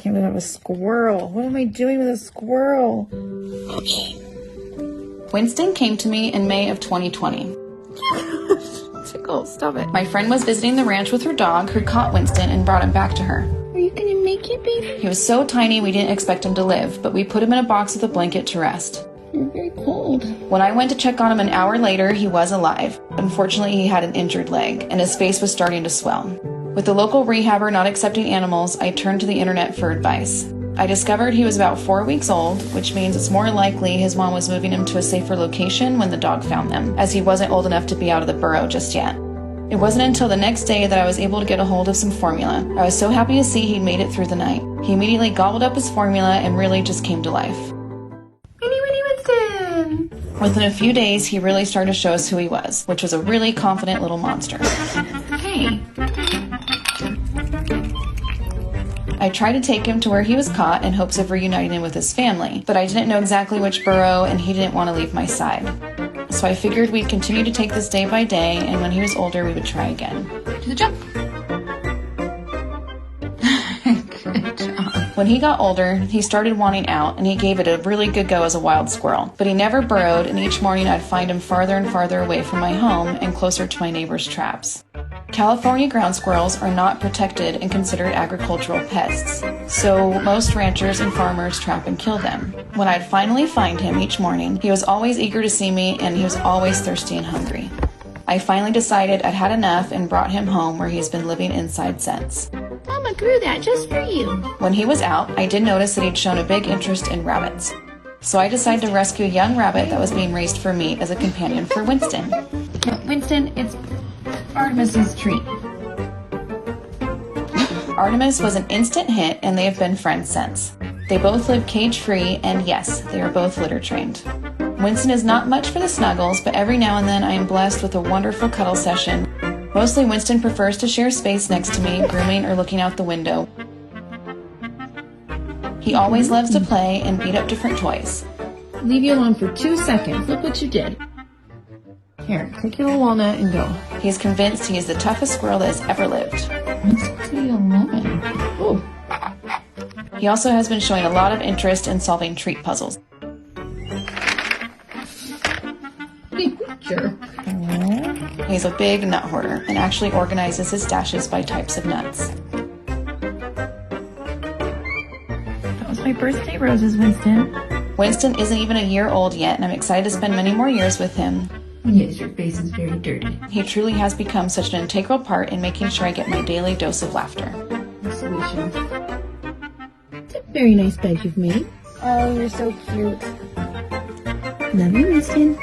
can't believe I have a squirrel. What am I doing with a squirrel? Okay. Winston came to me in May of 2020. Tickle, stop it. My friend was visiting the ranch with her dog, who caught Winston and brought him back to her. Are you gonna make it, baby? He was so tiny we didn't expect him to live, but we put him in a box with a blanket to rest. You're very cold. When I went to check on him an hour later, he was alive. Unfortunately, he had an injured leg, and his face was starting to swell. With the local rehabber not accepting animals, I turned to the internet for advice. I discovered he was about 4 weeks old, which means it's more likely his mom was moving him to a safer location when the dog found them, as he wasn't old enough to be out of the burrow just yet. It wasn't until the next day that I was able to get a hold of some formula. I was so happy to see he'd made it through the night. He immediately gobbled up his formula and really just came to life. Winston! Within a few days, he really started to show us who he was, which was a really confident little monster. Hey. I tried to take him to where he was caught in hopes of reuniting him with his family, but I didn't know exactly which burrow and he didn't want to leave my side. So I figured we'd continue to take this day by day, and when he was older, we would try again. Do the jump. Good job. When he got older, he started wanting out, and he gave it a really good go as a wild squirrel. But he never burrowed, and each morning I'd find him farther and farther away from my home and closer to my neighbor's traps. California ground squirrels are not protected and considered agricultural pests, so most ranchers and farmers trap and kill them. When I'd finally find him each morning, he was always eager to see me, and he was always thirsty and hungry. I finally decided I'd had enough and brought him home, where he's been living inside since. Mama grew that just for you. When he was out, I did notice that he'd shown a big interest in rabbits. So I decided to rescue a young rabbit that was being raised for meat as a companion for Winston. Winston, it's Artemis's treat. Artemis was an instant hit, and they have been friends since. They both live cage-free, and yes, they are both litter-trained. Winston is not much for the snuggles, but every now and then I am blessed with a wonderful cuddle session. Mostly Winston prefers to share space next to me, grooming or looking out the window. He always loves to play and beat up different toys. Leave you alone for 2 seconds. Look what you did. Here, take your little walnut and go. He is convinced he is the toughest squirrel that has ever lived. Let's see 11. Oh. He also has been showing a lot of interest in solving treat puzzles. Sure. He's a big nut hoarder and actually organizes his stashes by types of nuts. That was my birthday roses, Winston. Winston isn't even a year old yet, and I'm excited to spend many more years with him. Yes, your face is very dirty. He truly has become such an integral part in making sure I get my daily dose of laughter. Solution. It's a very nice bed you've made. Oh, you're so cute. Love you, Winston.